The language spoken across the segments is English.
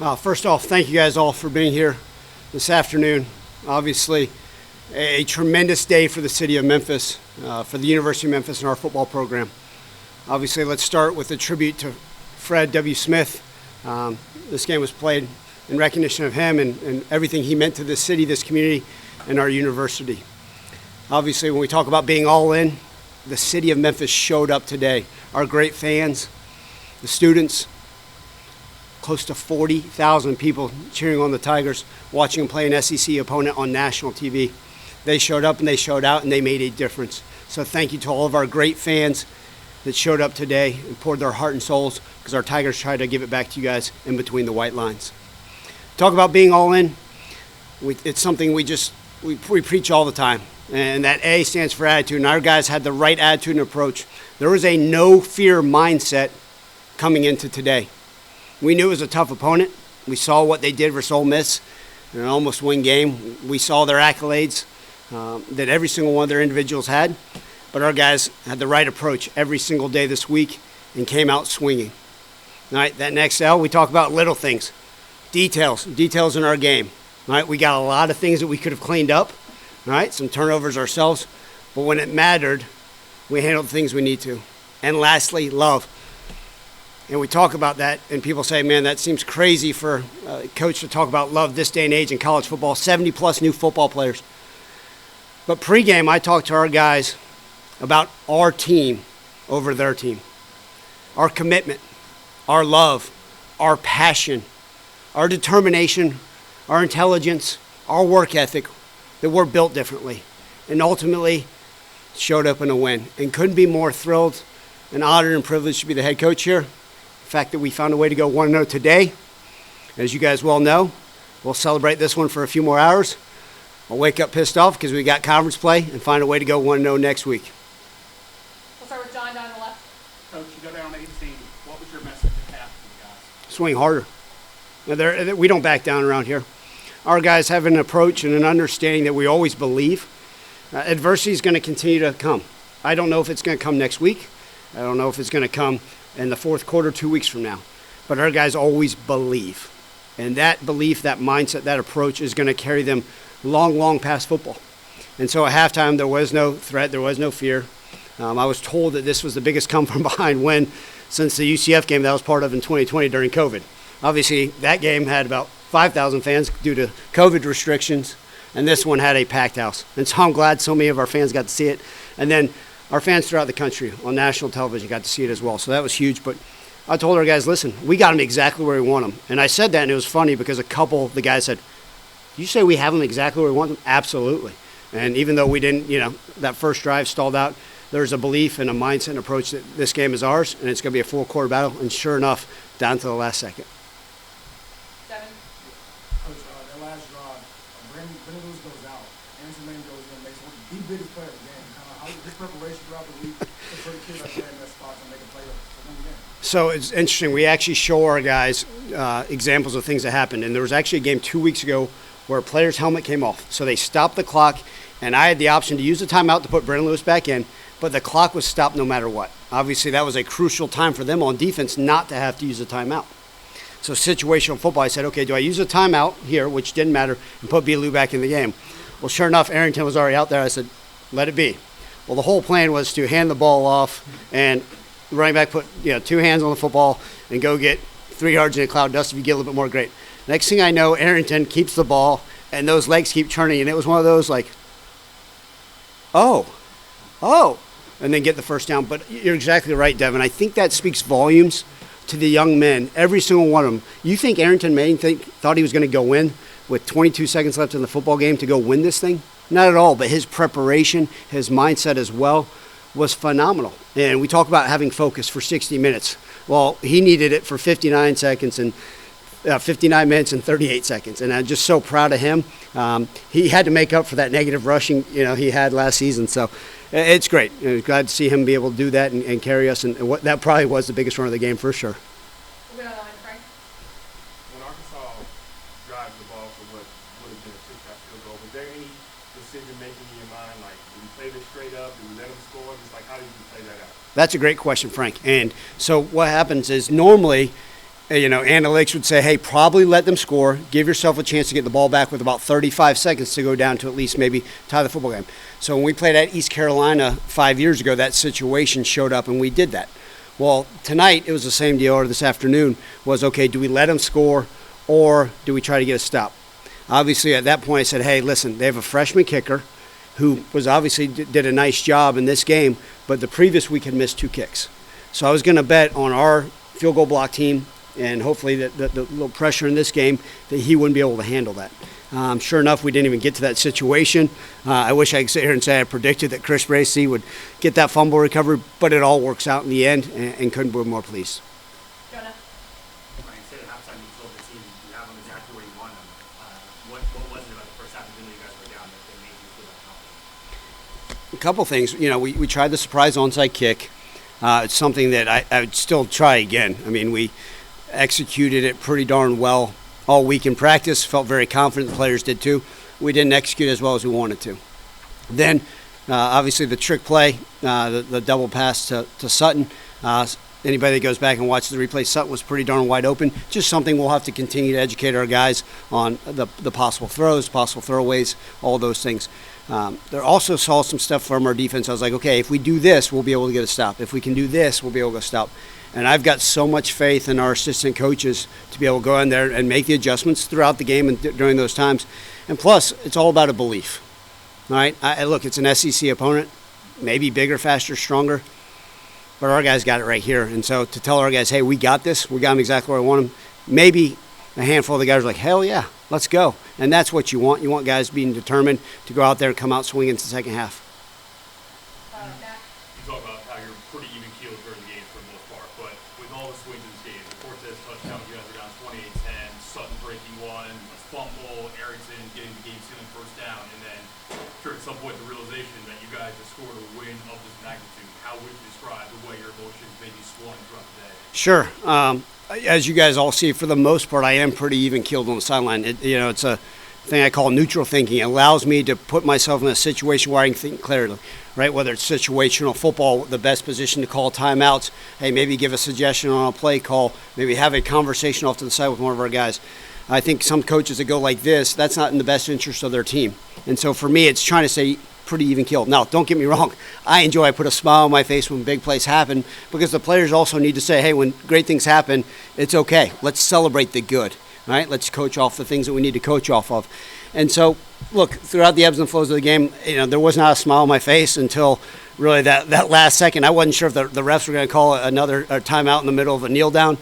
First off, thank you guys all for being here this afternoon. Obviously, a tremendous day for the city of Memphis, for the University of Memphis and our football program. Obviously, let's start with a tribute to Fred W. Smith. This game was played in recognition of him and everything he meant to this city, this community, and our university. Obviously, when we talk about being all in, the city of Memphis showed up today. Our great fans, the students, close to 40,000 people cheering on the Tigers, watching them play an SEC opponent on national TV. They showed up and they showed out and they made a difference. So thank you to all of our great fans that showed up today and poured their heart and souls, because our Tigers tried to give it back to you guys in between the white lines. Talk about being all in. It's something we preach all the time. And that A stands for attitude, and our guys had the right attitude and approach. There was a no-fear mindset coming into today. We knew it was a tough opponent. We saw what they did versus Ole Miss in an almost win game. We saw their accolades that every single one of their individuals had. But our guys had the right approach every single day this week and came out swinging. All right, that next L, we talk about little things, details in our game. All right, we got a lot of things that we could have cleaned up. All right, some turnovers ourselves. But when it mattered, we handled the things we need to. And lastly, love. And we talk about that, and people say, man, that seems crazy for a coach to talk about love this day and age in college football, 70-plus new football players. But pregame, I talked to our guys about our team over their team, our commitment, our love, our passion, our determination, our intelligence, our work ethic, that we're built differently, and ultimately showed up in a win. And couldn't be more thrilled and honored and privileged to be the head coach here. The fact that we found a way to go 1-0 today, as you guys well know, we'll celebrate this one for a few more hours. I'll wake up pissed off because we got conference play and find a way to go 1-0 next week. We'll start with John down the left. Coach, you go down 18. What was your message at half to the guys? Swing harder. Now, we don't back down around here. Our guys have an approach and an understanding that we always believe. Adversity is going to continue to come. I don't know if it's going to come next week. I don't know if it's going to come in the fourth quarter 2 weeks from now. But our guys always believe. And that belief, that mindset, that approach is going to carry them long, long past football. And so at halftime, there was no threat, there was no fear. I was told that this was the biggest come-from-behind win since the UCF game that I was part of in 2020 during COVID. Obviously, that game had about 5,000 fans due to COVID restrictions, and this one had a packed house. And so I'm glad so many of our fans got to see it. And then our fans throughout the country on national television got to see it as well. So that was huge. But I told our guys, listen, we got them exactly where we want them. And I said that, and it was funny because a couple of the guys said, "You say we have them exactly where we want them?" Absolutely. And even though we didn't, that first drive stalled out, there's a belief and a mindset and approach that this game is ours, and it's going to be a full-court battle. And sure enough, down to the last second. Devin. Coach, that last drive, Brandon Lewis goes out. Anderson Lane goes in and makes one of the biggest play of the game. How his preparation throughout the week to put a kid like that in that spot to make a play to win the game. So it's interesting. We actually show our guys examples of things that happened. And there was actually a game 2 weeks ago where a player's helmet came off. So they stopped the clock, and I had the option to use the timeout to put Brandon Lewis back in, but the clock was stopped no matter what. Obviously, that was a crucial time for them on defense not to have to use a timeout. So situational football, I said, okay, do I use a timeout here, which didn't matter, and put Belu back in the game? Well, sure enough, Arrington was already out there. I said, let it be. Well, the whole plan was to hand the ball off, and the running back put 2 hands on the football and go get 3 yards in a cloud of dust. If you get a little bit more, great. Next thing I know, Arrington keeps the ball, and those legs keep churning, and it was one of those like, oh, and then get the first down. But you're exactly right, Devin. I think that speaks volumes to the young men, every single one of them. You think Arrington Maine thought he was going to go in with 22 seconds left in the football game to go win this thing? Not at all, but his preparation, his mindset as well was phenomenal. And we talk about having focus for 60 minutes. Well, he needed it for 59 seconds and 59 minutes and 38 seconds. And I'm just so proud of him. He had to make up for that negative rushing he had last season. So it's great. Glad to see him be able to do that and carry us. And that probably was the biggest run of the game for sure. We'll go down the line, Frank. When Arkansas drives the ball for what would have been a two-shot field goal, was there any decision-making in your mind? Like, do we play this straight up? Do we let them score? Just like, how did you play that out? That's a great question, Frank. And so what happens is normally analytics would say, hey, probably let them score. Give yourself a chance to get the ball back with about 35 seconds to go down to at least maybe tie the football game. So when we played at East Carolina 5 years ago, that situation showed up and we did that. Well, tonight it was the same deal, or this afternoon was, okay, do we let them score or do we try to get a stop? Obviously, at that point, I said, hey, listen, they have a freshman kicker who was obviously did a nice job in this game, but the previous week had missed 2 kicks. So I was going to bet on our field goal block team and hopefully the little pressure in this game that he wouldn't be able to handle that. Sure enough, we didn't even get to that situation. I wish I could sit here and say I predicted that Chris Bracey would get that fumble recovery, but it all works out in the end and couldn't be more pleased. Jonah. Ryan said at halftime you told the team you have them exactly where you want them. What was it about the first half, even though you guys were down, that made you feel that confident? A couple things. We tried the surprise onside kick. It's something that I would still try again. I mean, we executed it pretty darn well all week in practice. Felt very confident. The players did too. We didn't execute as well as we wanted to. Then, obviously, the trick play, the double pass to Sutton. Anybody that goes back and watches the replay, Sutton was pretty darn wide open. Just something we'll have to continue to educate our guys on the possible throws, possible throwaways, all those things. There also saw some stuff from our defense. I was like, okay, if we do this, we'll be able to get a stop. If we can do this, we'll be able to stop. And I've got so much faith in our assistant coaches to be able to go in there and make the adjustments throughout the game and during those times. And plus, it's all about a belief. All right? Look, it's an SEC opponent, maybe bigger, faster, stronger, but our guys got it right here. And so to tell our guys, hey, we got this, we got them exactly where I want them, maybe a handful of the guys are like, hell yeah, let's go. And that's what you want. You want guys being determined to go out there and come out swinging into the second half. Matt. You talk about how you're pretty even keeled during the game for the most part, but with all the swings in this game, the Cortez touchdown, you guys are down 28-10, Sutton breaking one, a fumble, Erickson getting the game-sealing first down, and then sure, at some point the realization that you guys have scored a win of this magnitude. How would you describe the way your emotions maybe swung throughout the day? Sure. As you guys all see, for the most part, I am pretty even-keeled on the sideline. It's a thing I call neutral thinking. It allows me to put myself in a situation where I can think clearly, right? Whether it's situational football, the best position to call timeouts, hey, maybe give a suggestion on a play call, maybe have a conversation off to the side with one of our guys. I think some coaches that go like this, that's not in the best interest of their team. And so for me, it's trying to say pretty even keeled. Now, don't get me wrong. I put a smile on my face when big plays happen because the players also need to say, hey, when great things happen, it's okay. Let's celebrate the good, right? Let's coach off the things that we need to coach off of. And so, look, throughout the ebbs and flows of the game, there was not a smile on my face until really that last second. I wasn't sure if the refs were going to call another timeout in the middle of a kneel down.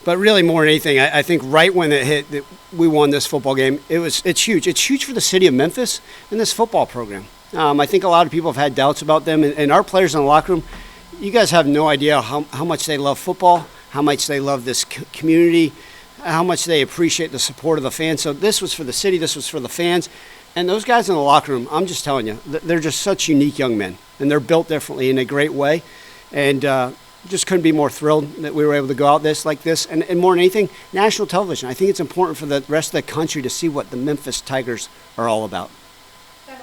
But really, more than anything, I think right when it hit that we won this football game, it's huge. It's huge for the city of Memphis and this football program. I think a lot of people have had doubts about them. And our players in the locker room, you guys have no idea how much they love football, how much they love this community, how much they appreciate the support of the fans. So this was for the city. This was for the fans. And those guys in the locker room, I'm just telling you, they're just such unique young men. And they're built differently in a great way. And just couldn't be more thrilled that we were able to go out like this. And more than anything, national television. I think it's important for the rest of the country to see what the Memphis Tigers are all about. Leon.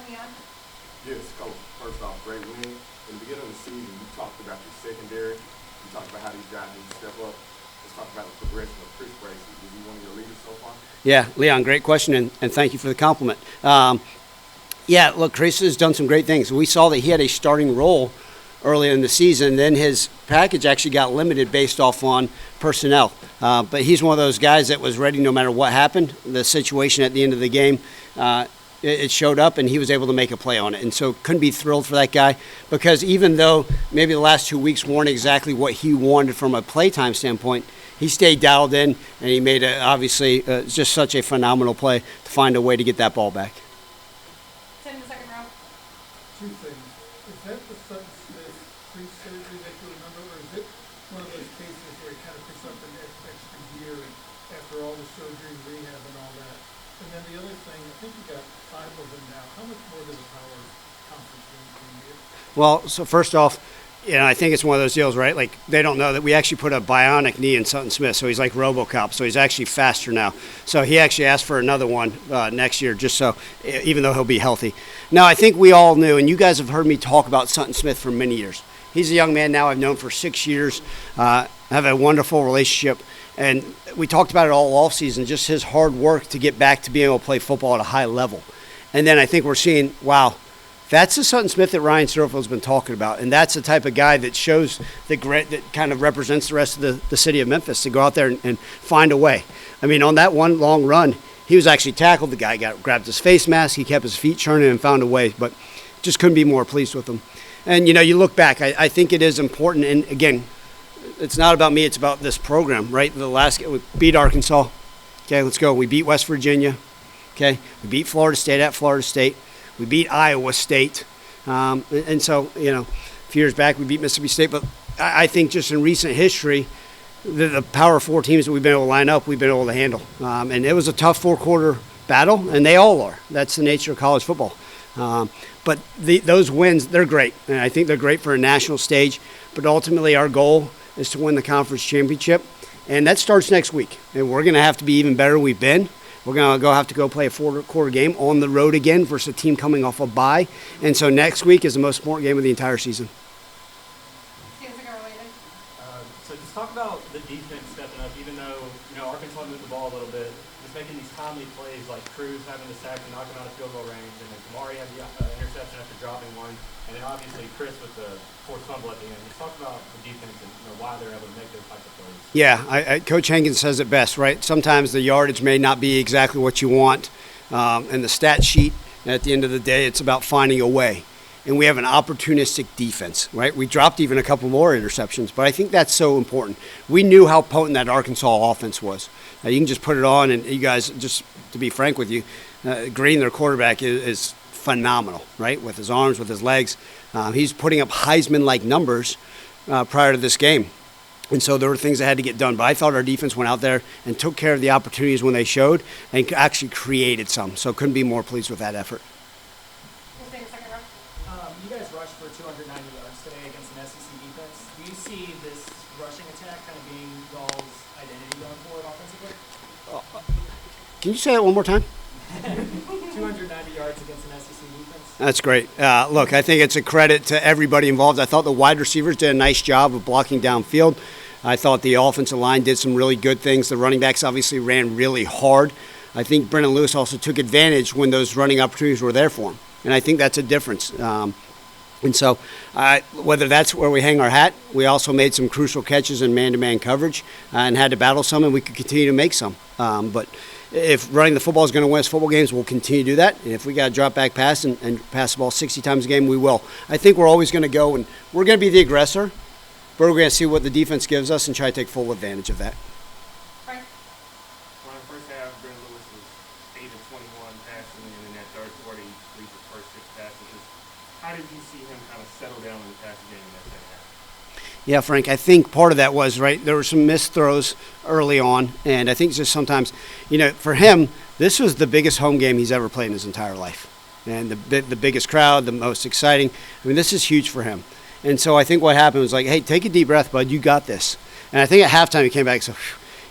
Yes, Coach. First off, great win. In the beginning of the season, you talked about your secondary. You talked about how these guys need to step up. Let's talk about the progression of Chris Bracey. Is he one of your leaders so far? Yeah, Leon, great question, and thank you for the compliment. Yeah, look, Chris has done some great things. We saw that he had a starting role early in the season. Then his package actually got limited based off on personnel. But he's one of those guys that was ready no matter what happened. The situation at the end of the game, it showed up, and he was able to make a play on it. And so couldn't be thrilled for that guy because even though maybe the last 2 weeks weren't exactly what he wanted from a playtime standpoint, he stayed dialed in, and he made, obviously, just such a phenomenal play to find a way to get that ball back. 10 in the second round. Two things. Is that the Sutton Smith pre-surgery that you remember, or is it one of those cases where he kind of picks up an extra year after all the surgery, rehab, and all that? And then the other thing, I think you got 5 of them now. How much more does the Power Conference win can you get? Well, so first off, I think it's one of those deals, right? Like, they don't know that we actually put a bionic knee in Sutton Smith, so he's like RoboCop, so he's actually faster now. So he actually asked for another one next year, just so, even though he'll be healthy. Now, I think we all knew, and you guys have heard me talk about Sutton Smith for many years. He's a young man now I've known for 6 years. Have a wonderful relationship. And we talked about it all offseason, just his hard work to get back to being able to play football at a high level. And then I think we're seeing, wow, that's the Sutton Smith that Ryan Silverfield's been talking about. And that's the type of guy that shows the grit that kind of represents the rest of the city of Memphis to go out there and find a way. I mean, on that one long run, he was actually tackled. The guy grabbed his face mask. He kept his feet churning and found a way. But just couldn't be more pleased with him. And, you look back, I think it is important. And, again, it's not about me. It's about this program, right? We beat Arkansas. Okay, let's go. We beat West Virginia. Okay, we beat Florida State at Florida State. We beat Iowa State. And so, a few years back we beat Mississippi State. But I think just in recent history, the Power 4 teams that we've been able to line up, we've been able to handle. And it was a tough four-quarter battle, and they all are. That's the nature of college football. But those wins, they're great. And I think they're great for a national stage. But ultimately our goal is to win the conference championship. And that starts next week. And we're going to have to be even better than we've been. We're going to have to go play a four-quarter game on the road again versus a team coming off a bye. And so next week is the most important game of the entire season. Seems like related. So just talk about the defense stepping up, even though, Arkansas moved the ball a little bit, just making these timely plays like Cruz having the sack and knocking out a field goal range, and then Kamari had the interception after dropping one, and then obviously Chris with the forced fumble at the end. Just talk about the defense and why they're able to make those types of plays. Yeah, Coach Hankins says it best, right? Sometimes the yardage may not be exactly what you want, and the stat sheet, at the end of the day, it's about finding a way. And we have an opportunistic defense, right? We dropped even a couple more interceptions, but I think that's so important. We knew how potent that Arkansas offense was. You can just put it on, and you guys, just to be frank with you, Green, their quarterback, is phenomenal, right? With his arms, with his legs. He's putting up Heisman-like numbers prior to this game. And so there were things that had to get done. But I thought our defense went out there and took care of the opportunities when they showed and actually created some. So couldn't be more pleased with that effort. We'll take a second round. You guys rushed for 290 yards today against an SEC defense. Do you see this rushing attack kind of being Gall's identity going forward offensively? Can you say that one more time? 290 yards against an SEC defense. That's great. Look, I think it's a credit to everybody involved. I thought the wide receivers did a nice job of blocking downfield. I thought the offensive line did some really good things. The running backs obviously ran really hard. I think Brendan Lewis also took advantage when those running opportunities were there for him. And I think that's a difference. And so whether that's where we hang our hat, we also made some crucial catches in man-to-man coverage and had to battle some, and we could continue to make some. But if running the football is going to win us football games, we'll continue to do that. And if we got to drop back pass and pass the ball 60 times a game, we will. I think we're always going to go, and we're going to be the aggressor, but we're going to see what the defense gives us and try to take full advantage of that. Frank? Well, in the first half, Brendan Lewis was 8 of 21 passing, and in that third quarter, he completed the first 6 passes. How did you see him kind of settle down in the passing game in that second half? Yeah, Frank, I think part of that was, right, there were some missed throws early on, and I think just sometimes, for him, this was the biggest home game he's ever played in his entire life. And the biggest crowd, the most exciting. I mean, this is huge for him. And so I think what happened was like, hey, take a deep breath, bud, you got this. And I think at halftime he came back, so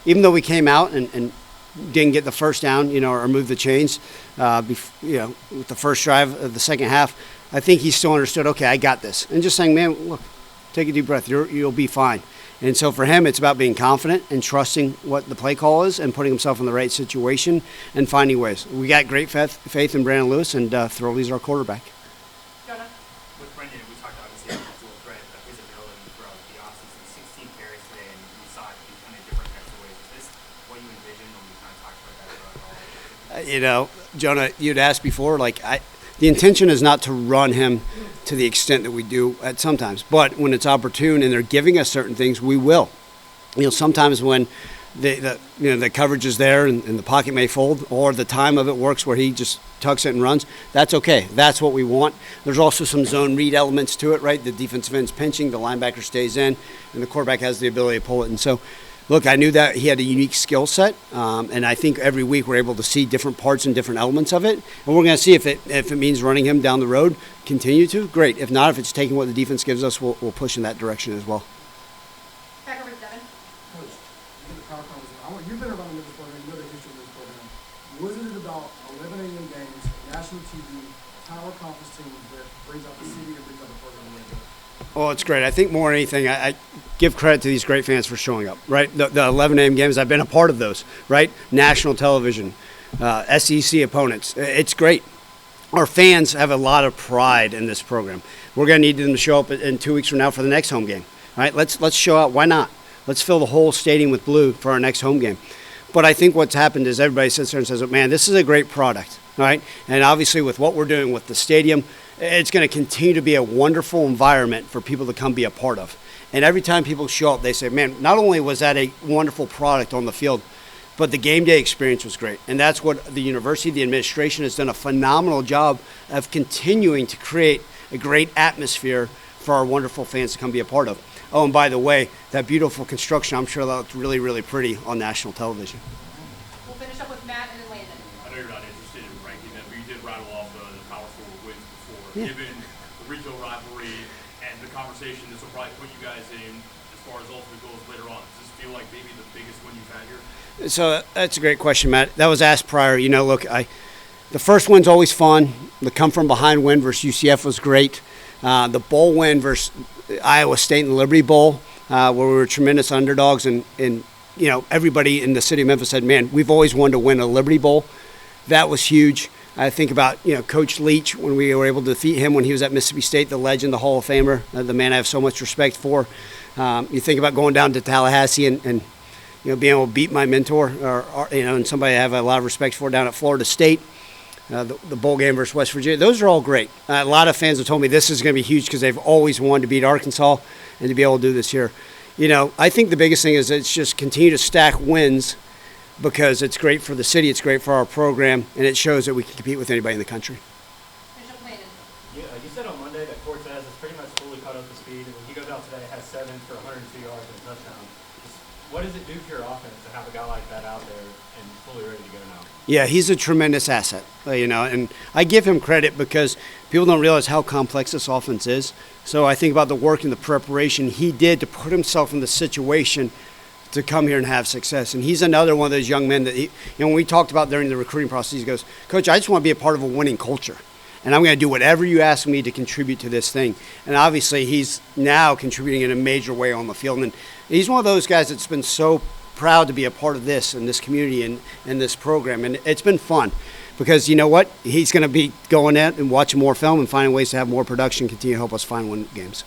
even though we came out and didn't get the first down, or move the chains, with the first drive of the second half, I think he still understood, okay, I got this. And just saying, man, look, take a deep breath, you'll be fine. And so for him, it's about being confident and trusting what the play call is and putting himself in the right situation and finding ways. We got great faith in Brandon Lewis, and Throwley's our quarterback. Jonah? With Brendan, we talked obviously about dual threat, but his ability throughout the offseason, 16 carries today, and we saw it be kind of different types of ways. Is this what you envisioned when we kind of talked about that at all? Jonah, you'd asked before, the intention is not to run him to the extent that we do at sometimes. But when it's opportune and they're giving us certain things, we will. Sometimes when the coverage is there and the pocket may fold, or the time of it works where he just tucks it and runs, that's okay. That's what we want. There's also some zone read elements to it, right? The defensive end's pinching, the linebacker stays in, and the quarterback has the ability to pull it. And so, look, I knew that he had a unique skill set, and I think every week we're able to see different parts and different elements of it. And we're going to see if it means running him down the road, continue to, great. If not, if it's taking what the defense gives us, we'll push in that direction as well. Back over to Devin. Coach, you get the power conversation. You've been around the Memphis program, you know the history of this program. Wasn't it about 11 a.m. games, national TV, power conference teams that brings out the city and brings out the program a little bit? Well, it's great. I think more than anything, I give credit to these great fans for showing up, right? The 11 a.m. games, I've been a part of those, right? National television, SEC opponents. It's great. Our fans have a lot of pride in this program. We're going to need them to show up in 2 weeks from now for the next home game, right? Let's show up. Why not? Let's fill the whole stadium with blue for our next home game. But I think what's happened is everybody sits there and says, man, this is a great product, right? And obviously with what we're doing with the stadium, it's going to continue to be a wonderful environment for people to come be a part of. And every time people show up, they say, man, not only was that a wonderful product on the field, but the game day experience was great. And that's what the university, the administration has done a phenomenal job of continuing to create a great atmosphere for our wonderful fans to come be a part of. Oh, and by the way, that beautiful construction, I'm sure that looked really, really pretty on national television. We'll finish up with Matt and then Landon. I know you're not interested in ranking them, but you did rattle off the Power 4 wins before. Yeah. Given the regional rivalry and the conversation this will probably put you guys in as far as ultimate goals later on, does this feel like maybe the biggest win you've had here? So that's a great question, Matt. That was asked prior. You know, look, the first win's always fun. The come from behind win versus UCF was great. The bowl win versus Iowa State in the Liberty Bowl, where we were tremendous underdogs, and you know, everybody in the city of Memphis said, man, we've always wanted to win a Liberty Bowl. That was huge. I think about, you know, Coach Leach, when we were able to defeat him when he was at Mississippi State, the legend, the Hall of Famer, the man I have so much respect for. You think about going down to Tallahassee and you know, being able to beat my mentor, or you know, and somebody I have a lot of respect for down at Florida State. The bowl game versus West Virginia, those are all great. A lot of fans have told me this is going to be huge because they've always wanted to beat Arkansas, and to be able to do this here. You know, I think the biggest thing is it's just continue to stack wins, because it's great for the city, it's great for our program, and it shows that we can compete with anybody in the country. Finish up with Landon. You said on Monday that Cortez is pretty much fully caught up to speed, and when he goes out today, has 7 for 102 yards and a touchdown. What does it do for your offense to have a guy like that out there and fully ready to go now? Yeah, he's a tremendous asset, you know, and I give him credit because people don't realize how complex this offense is. So I think about the work and the preparation he did to put himself in the situation to come here and have success. And he's another one of those young men that, you know, when we talked about during the recruiting process, he goes, Coach, I just want to be a part of a winning culture. And I'm going to do whatever you ask me to contribute to this thing. And obviously he's now contributing in a major way on the field. And he's one of those guys that's been so proud to be a part of this and this community and this program. And it's been fun because, you know what, he's going to be going out and watching more film and finding ways to have more production, continue to help us find win games.